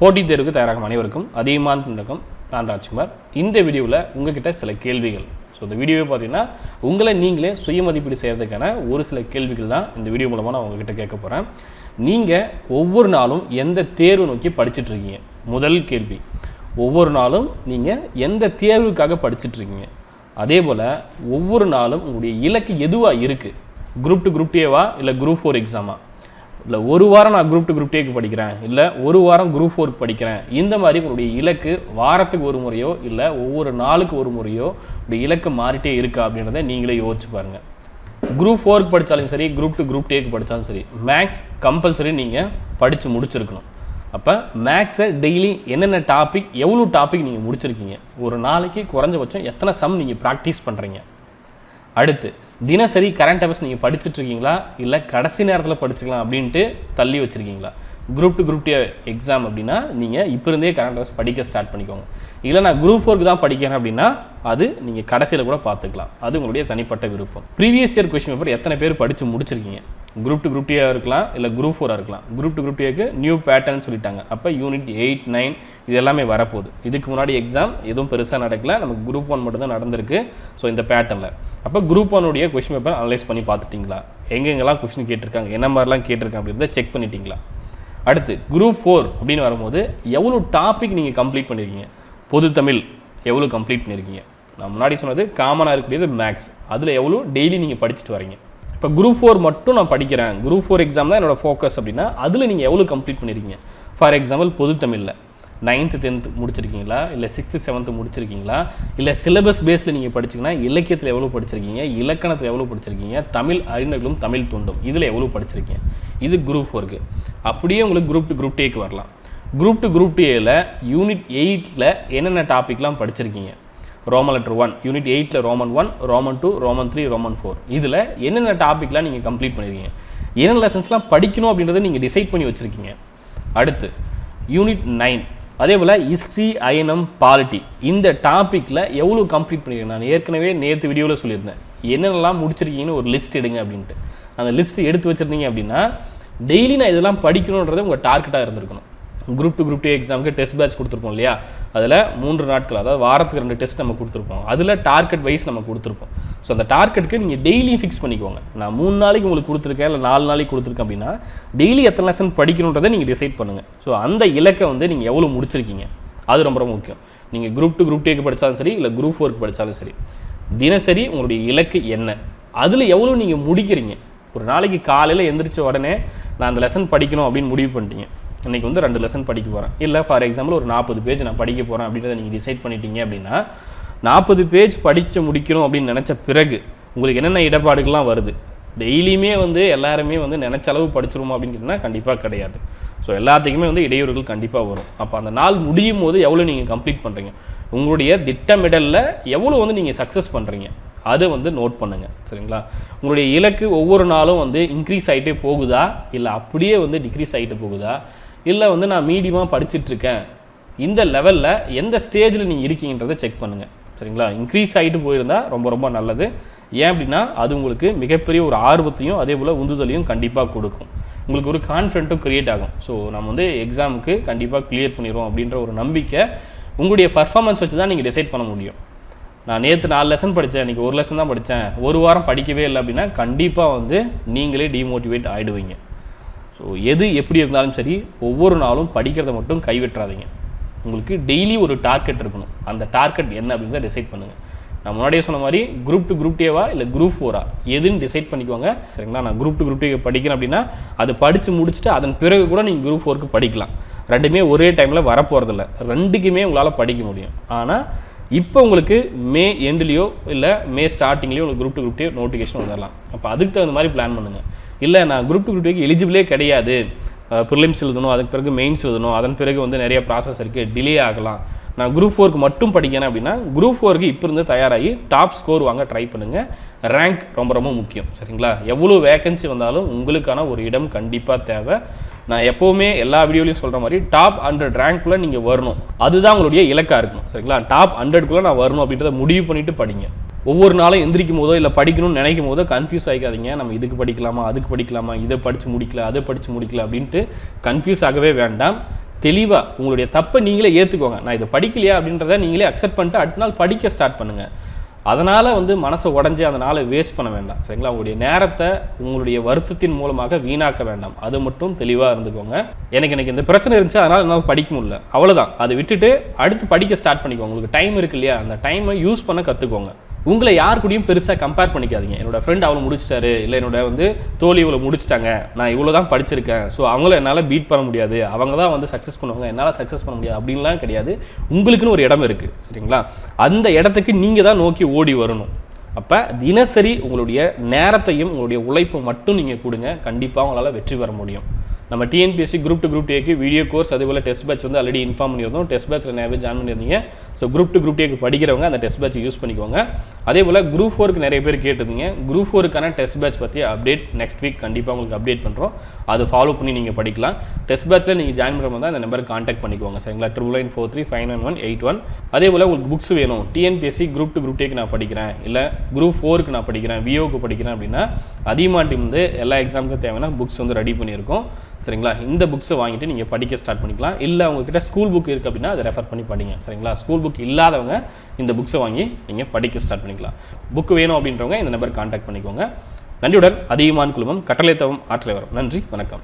போட்டி தேர்வுக்கு தயாராகும் அனைவருக்கும் அதியமான் வணக்கம். நான் ராஜ்குமார். இந்த வீடியோவில் உங்ககிட்ட சில கேள்விகள். ஸோ இந்த வீடியோவை பார்த்தீங்கன்னா உங்களை நீங்களே சுய மதிப்பீடு செய்கிறதுக்கான ஒரு சில கேள்விகள் தான் இந்த வீடியோ மூலமாக நான் உங்ககிட்ட கேட்க போகிறேன். நீங்கள் ஒவ்வொரு நாளும் எந்த தேர்வு நோக்கி படிச்சுட்ருக்கீங்க? முதல் கேள்வி, ஒவ்வொரு நாளும் நீங்கள் எந்த தேர்வுக்காக படிச்சுட்ருக்கீங்க? அதே போல் ஒவ்வொரு நாளும் உங்களுடைய இலக்கு எதுவாக இருக்குது? குரூப் 2 குரூப் ஏவா இல்லை குரூப் 4 எக்ஸாமா? இல்லை ஒரு வாரம் நான் குரூப் 2 குரூப் ஏக்கு படிக்கிறேன், இல்லை ஒரு வாரம் குரூப் 4 படிக்கிறேன். இந்த மாதிரி உங்களுடைய இலக்கு வாரத்துக்கு ஒரு முறையோ இல்லை ஒவ்வொரு நாளுக்கு ஒரு முறையோ உடைய இலக்கு மாறிட்டே இருக்கா அப்படின்றத நீங்களே யோசிச்சு பாருங்கள். குரூப் 4க்கு படித்தாலும் சரி, குரூப் 2 குரூப் ஏக்கு படித்தாலும் சரி, மேக்ஸ் கம்பல்சரி நீங்கள் படித்து முடிச்சிருக்கணும். அப்போ மேக்ஸை டெய்லி என்னென்ன டாபிக், எவ்வளோ டாபிக் நீங்கள் முடிச்சிருக்கீங்க? ஒரு நாளைக்கு குறைஞ்சபட்சம் எத்தனை சம் நீங்கள் ப்ராக்டிஸ் பண்ணுறீங்க? அடுத்து தினசரி கரண்ட் அஃபேர்ஸ் நீங்கள் படிச்சுட்ருக்கீங்களா இல்லை கடைசி நேரத்தில் படிச்சுக்கலாம் அப்படின்ட்டு தள்ளி வச்சுருக்கீங்களா? குரூப் 2 குரூப் ஏ எக்ஸாம் அப்படின்னா நீங்கள் இப்போ இருந்தே கரண்ட் அஃபேர்ஸ் படிக்க ஸ்டார்ட் பண்ணிக்கோங்க. இல்லை நான் குரூப் 4க்கு தான் படிக்கிறேன் அப்படின்னா அது நீங்கள் கடைசியில் கூட பார்த்துக்கலாம். அது உங்களுடைய தனிப்பட்ட விருப்பம். ப்ரீவியஸ் இயர் கொஸ்டின் பேப்பர் எத்தனை பேர் படித்து முடிச்சிருக்கீங்க? குரூப் 2 குரூப் ஏவாக இருக்கலாம், இல்லை குரூப் 4ஆக இருக்கலாம். குரூப் 2 குரூப் ஏக்கு நியூ பேட்டர்ன் சொல்லிட்டாங்க. அப்போ யூனிட் 8, 9 இது எல்லாமே வரப்போகுது. இதுக்கு முன்னாடி எக்ஸாம் எதுவும் பெருசாக நடக்கல, நமக்கு குரூப் 1 மட்டும் தான் நடந்திருக்கு. ஸோ இந்த பேட்டர்னில் அப்போ குரூப் 1 கொஸ்டின் பேப்பர் அனலைஸ் பண்ணி பார்த்துட்டிங்களா? எங்கெங்கெல்லாம் கொஸ்டின் கேட்டிருக்காங்க, என்ன மாதிரிலாம் கேட்டிருக்காங்க அப்படின்றத செக் பண்ணிட்டீங்களா? அடுத்து குரூப் 4 அப்படின்னு வரும்போது எவ்வளோ டாபிக் நீங்கள் கம்ப்ளீட் பண்ணியிருக்கீங்க? பொது தமிழ் எவ்வளோ கம்ப்ளீட் பண்ணியிருக்கீங்க? நான் முன்னாடி சொன்னது காமனாக இருக்கக்கூடியது மேக்ஸ், அதில் எவ்வளோ டெய்லி நீங்கள் படிச்சுட்டு வரீங்க? இப்போ குரூப் 4 மட்டும் நான் படிக்கிறேன், குரூப் 4 எக்ஸாம் தான் என்னோடய ஃபோக்கஸ் அப்படின்னா அதில் நீங்கள் எவ்வளோ கம்ப்ளீட் பண்ணியிருக்கீங்க? ஃபார் எக்ஸாம்பிள் பொது தமிழில் 9th 10th முடிச்சிருக்கீங்களா, இல்லை 6th 7th முடிச்சிருக்கீங்களா, இல்லை சிலபஸ் பேஸில் நீங்கள் படிச்சிங்கன்னா இலக்கியத்தில் எவ்வளோ படிச்சிருக்கீங்க, இலக்கணத்தில் எவ்வளோ படிச்சிருக்கீங்க, தமிழ் அறிஞர்களும் தமிழ் தொண்டும் இதில் எவ்வளோ படிச்சிருக்கீங்க? இது குரூப் 4க்கு. அப்படியே உங்களுக்கு குரூப் 2 குரூப் ஏக்கு வரலாம். குரூப் 2 குரூப் ஏல யூனிட் 8ல் என்னென்ன டாபிக்லாம் படிச்சிருக்கீங்க? ரோமன் லெட்டர் 1, யூனிட் 8ல் ரோமன் 1, ரோமன் 2, ரோமன் 3, ரோமன் 4 இதில் என்னென்ன டாபிக்லாம் நீங்கள் கம்ப்ளீட் பண்ணியிருக்கீங்க? என்னென்ன லெசன்ஸ்லாம் படிக்கணும் அப்படின்றத நீங்கள் டிசைட் பண்ணி வச்சுருக்கீங்க? அடுத்து யூனிட் 9 அதே போல் ஹிஸ்ட்ரி, அயனம், பாலிட்டி இந்த டாப்பிக்கில் எவ்வளோ கம்ப்ளீட் பண்ணியிருக்கேன்? நான் ஏற்கனவே நேற்று வீடியோவில் சொல்லியிருந்தேன் என்னென்னலாம் முடிச்சிருக்கீங்கன்னு ஒரு லிஸ்ட் எடுங்க அப்படின்ட்டு. அந்த லிஸ்ட் எடுத்து வச்சுருந்தீங்க அப்படின்னா டெய்லி நான் இதெல்லாம் படிக்கணுன்றது உங்கள் டார்கெட்டாக இருந்திருக்கணும். குரூப் 2 குரூப் 2 எக்ஸாமுக்கு டெஸ்ட் பேட்ச் கொடுத்துருப்போம் இல்லையா? அதில் 3 நாட்கள், அதாவது வாரத்துக்கு 2 டெஸ்ட் நம்ம கொடுத்துருப்போம். அதில் டார்கெட் வைஸ் நம்ம கொடுத்துருப்போம். ஸோ அந்த டார்கெட்டுக்கு நீங்கள் டெய்லியும் ஃபிக்ஸ் பண்ணிக்கோங்க. நான் 3 நாளைக்கு உங்களுக்கு கொடுத்துருக்கேன், இல்லை 4 நாளைக்கு கொடுத்துருக்கேன் அப்படின்னா டெய்லி எத்தனை லெசன் படிக்கணுன்றதை நீங்கள் டிசைட் பண்ணுங்கள். ஸோ அந்த இலக்கை நீங்கள் எவ்வளோ முடிச்சிருக்கீங்க அது ரொம்ப ரொம்ப முக்கியம். நீங்கள் குரூப் 2 குரூப் ஏக்கு படித்தாலும் சரி, இல்லை குரூப் 4க்கு படித்தாலும் சரி, தினசரி உங்களுடைய இலக்கு என்ன, அதில் எவ்வளோ நீங்கள் முடிக்கிறீங்க? ஒரு நாளைக்கு காலையில் எந்திரிச்ச உடனே நான் அந்த லெசன் படிக்கணும் அப்படின்னு முடிவு பண்ணிட்டீங்க. இன்றைக்கி 2 லெசன் படிக்க போகிறேன், இல்லை ஃபார் எக்ஸாம்பிள் ஒரு 40 பேஜ் நான் படிக்க போகிறேன் அப்படின்றத நீங்கள் டிசைட் பண்ணிட்டீங்க அப்படின்னா 40 பேஜ் படித்து முடிக்கணும் அப்படின்னு நினச்ச பிறகு உங்களுக்கு என்னென்ன இடர்பாடுகள்லாம் வருது? டெய்லியுமே எல்லாருமே நினச்ச அளவு படிச்சிருமா அப்படின்னு கேட்டிங்கன்னா கண்டிப்பாக கிடையாது. ஸோ எல்லாத்துக்குமே இடையூறுகள் கண்டிப்பாக வரும். அப்போ அந்த நாள் முடியும் போது எவ்வளோ நீங்கள் கம்ப்ளீட் பண்ணுறீங்க, உங்களுடைய திட்டமிடலில் எவ்வளோ நீங்கள் சக்ஸஸ் பண்ணுறீங்க அதை நோட் பண்ணுங்கள். சரிங்களா? உங்களுடைய இலக்கு ஒவ்வொரு நாளும் இன்க்ரீஸ் ஆகிட்டே போகுதா, இல்லை அப்படியே டிக்ரீஸ் ஆகிட்டு போகுதா, இல்லை நான் மீடியமாக படிச்சுட்ருக்கேன், இந்த லெவலில் எந்த ஸ்டேஜில் நீங்கள் இருக்கீங்கன்றதை செக் பண்ணுங்கள். சரிங்களா? இன்க்ரீஸ் ஆகிட்டு போயிருந்தால் ரொம்ப ரொம்ப நல்லது. ஏன் அப்படின்னா அது உங்களுக்கு மிகப்பெரிய ஒரு ஆர்வத்தையும் அதே போல் உந்துதலையும் கண்டிப்பாக கொடுக்கும். உங்களுக்கு ஒரு கான்ஃபிடென்ட்டும் க்ரியேட் ஆகும். ஸோ நம்ம எக்ஸாமுக்கு கண்டிப்பாக கிளியர் பண்ணிடுவோம் அப்படின்ற ஒரு நம்பிக்கை உங்களுடைய பர்ஃபார்மன்ஸ் வச்சு தான் நீங்கள் டிசைட் பண்ண முடியும். நான் நேற்று 4 லெசன் படித்தேன், இன்றைக்கி 1 லெசன் தான் படித்தேன், ஒரு வாரம் படிக்கவே இல்லை அப்படின்னா கண்டிப்பாக நீங்களே டிமோட்டிவேட் ஆகிடுவீங்க. ஸோ எது எப்படி இருந்தாலும் சரி ஒவ்வொரு நாளும் படிக்கிறத மட்டும் கைவிட்டுறாதீங்க. உங்களுக்கு டெய்லி ஒரு டார்கெட் இருக்கணும். அந்த டார்கெட் என்ன அப்படின்றத டிசைட் பண்ணுங்கள். நான் முன்னாடியே சொன்ன மாதிரி குரூப் 2 குரூப் ஏவா இல்லை குரூப் 4ஆ எதுன்னு டிசைட் பண்ணிக்கோங்க. சரிங்களா? நான் குரூப் 2 குரூப் ஏ படிக்கிறேன் அப்படின்னா அது படித்து முடிச்சுட்டு அதன் பிறகு கூட நீங்கள் குரூப் 4க்கு படிக்கலாம். ரெண்டுமே ஒரே டைமில் வரப்போகிறதில்ல, ரெண்டுக்குமே உங்களால் படிக்க முடியும். ஆனால் இப்போ உங்களுக்கு மே எண்ட்லேயோ இல்லை மே ஸ்டார்டிங்லேயோ உங்களுக்கு குரூப் 2 குரூப் ஏ நோட்டிஃபிகேஷன் வந்துடலாம். அப்போ அதுக்கு தகுந்த மாதிரி பிளான் பண்ணுங்கள். இல்லை நான் குரூப் 2 குரூப் ஏக்கு எலிஜிபிளே கிடையாது, ப்ரிலிம்ஸ் எழுதணும், அதுக்கு பிறகு மெயின்ஸ் எழுதணும், அதன் பிறகு நிறைய ப்ராசஸ் இருக்குது, டிலே ஆகலாம், நான் குரூப் 4க்கு மட்டும் படிக்கிறேன் அப்படின்னா குரூப் 4க்கு இப்போ இருந்து தயாராகி டாப் ஸ்கோர் வாங்க ட்ரை பண்ணுங்கள். ரேங்க் ரொம்ப ரொம்ப முக்கியம். சரிங்களா? எவ்வளோ வேகன்சி வந்தாலும் உங்களுக்கான ஒரு இடம் கண்டிப்பாக தேவை. நான் எப்போவுமே எல்லா வீடியோலையும் சொல்கிற மாதிரி டாப் 100 ரேங்க்குள்ளே நீங்கள் வரணும், அதுதான் உங்களுடைய இலக்காக இருக்கணும். சரிங்களா? டாப் 100க்குள்ளே நான் வரணும் அப்படின்றத முடிவு பண்ணிவிட்டு படிங்க. ஒவ்வொரு நாளும் எந்திரிக்கும் போதோ இல்லை படிக்கணும்னு நினைக்கும் போதோ கன்ஃபியூஸ் ஆகிக்காதீங்க. நம்ம இதுக்கு படிக்கலாமா, அதுக்கு படிக்கலாமா, இதை படித்து முடிக்கல, அதை படித்து முடிக்கல அப்படின்ட்டு கன்ஃபியூஸ் ஆகவே வேண்டாம். தெளிவாக உங்களுடைய தப்பை நீங்களே ஏற்றுக்கோங்க. நான் இதை படிக்கலையா அப்படின்றத நீங்களே அக்செப்ட் பண்ணிட்டு அடுத்த நாள் படிக்க ஸ்டார்ட் பண்ணுங்கள். அதனால் மனசை உடஞ்சி அந்த நாளை வேஸ்ட் பண்ண வேண்டாம். சரிங்களா? உங்களுடைய நேரத்தை உங்களுடைய வருத்தத்தின் மூலமாக வீணாக்க வேண்டாம். அது மட்டும் தெளிவாக இருந்துக்கோங்க. எனக்கு இந்த பிரச்சனை இருந்துச்சு, அதனால் என்னால் படிக்க முடியல, அவ்வளோதான். அதை விட்டுட்டு அடுத்து படிக்க ஸ்டார்ட் பண்ணிக்கோங்க. உங்களுக்கு டைம் இருக்கு இல்லையா, அந்த டைமை யூஸ் பண்ண கற்றுக்கோங்க. உங்களை யார் கூடயும் பெருசாக கம்பேர் பண்ணிக்காதீங்க. என்னோட ஃப்ரெண்ட் அவ்வளோ முடிச்சிட்டாரு, இல்லை என்னோட தோழி இவ்வளோ முடிச்சிட்டாங்க, நான் இவ்வளோ தான் படிச்சிருக்கேன், ஸோ அவங்கள என்னால் பீட் பண்ண முடியாது, அவங்க தான் சக்ஸஸ் பண்ணுவாங்க, என்னால் சக்ஸஸ் பண்ண முடியாது அப்படின்லாம் கிடையாது. உங்களுக்குன்னு ஒரு இடம் இருக்குது. சரிங்களா? அந்த இடத்துக்கு நீங்கள் தான் நோக்கி ஓடி வரணும். அப்போ தினசரி உங்களுடைய நேரத்தையும் உங்களுடைய உழைப்பை மட்டும் நீங்கள் கொடுங்க. கண்டிப்பாக உங்களால் வெற்றி பெற முடியும். நம்ம டிஎன்பிஎஸ்சி குரூப் 2 குரூப் ஏக்கு வீடியோ கோர்ஸ் அதேபோல் டெஸ்ட் பேட்ச் ஆல்ரெடி இன்ஃபார்ம் பண்ணியிருந்தோம். டெஸ்ட் பேட்சில் நிறைய பேர் ஜாயின் பண்ணியிருந்தீங்க. ஸோ குரூப் 2 குரூப் ஏக்கு படிக்கிறவங்க அந்த டெஸ்ட் பேட்ச் யூஸ் பண்ணிக்கோங்க. அதேபோல் குரூப் 4க்கு நிறைய பேர் கேட்டிருந்தீங்க. குரூப் 4க்கான டெஸ்ட் பேட்ச் பற்றி அப்டேட் நெக்ஸ்ட் வீக் கண்டிப்பாக உங்களுக்கு அப்டேட் பண்ணுறோம். அது ஃபாலோ பண்ணி நீங்கள் படிக்கலாம். டெஸ்ட் பேட்சில் நீங்கள் ஜாயின் பண்ணுற மாதிரி தான் இந்த நம்பருக்கு கான்டாக்ட் பண்ணிக்கோங்க. சரிங்களா? 9943591181. அதேபோல் உங்களுக்கு புக்ஸ் வேணும், டிஎன்பிஎஸ்சி குரூப் 2 குரூப் ஏக்கு நான் படிக்கிறேன், இல்லை குரூப் 4க்கு நான் படிக்கிறேன், விஓக்கு படிக்கிறேன் அப்படின்னா அதியமான் டீம் எல்லா எக்ஸாமுக்கும் தேவையான புக்ஸ் ரெடி பண்ணியிருக்கோம். சரிங்களா? இந்த புக்ஸை வாங்கிட்டு நீங்கள் படிக்க ஸ்டார்ட் பண்ணிக்கலாம். இல்லை உங்ககிட்ட ஸ்கூல் புக் இருக்குது அப்படின்னா அதை ரெஃபர் பண்ணி படிங்க. சரிங்களா? ஸ்கூல் புக் இல்லாதவங்க இந்த புக்ஸை வாங்கி நீங்கள் படிக்க ஸ்டார்ட் பண்ணிக்கலாம். புக் வேணும் அப்படின்றவங்க இந்த நம்பர் கான்டாக்ட் பண்ணிக்கோங்க. நன்றியுடன் அதியமான் குழுமம் கட்டளை தவம் ஆற்றலை வரும். நன்றி, வணக்கம்.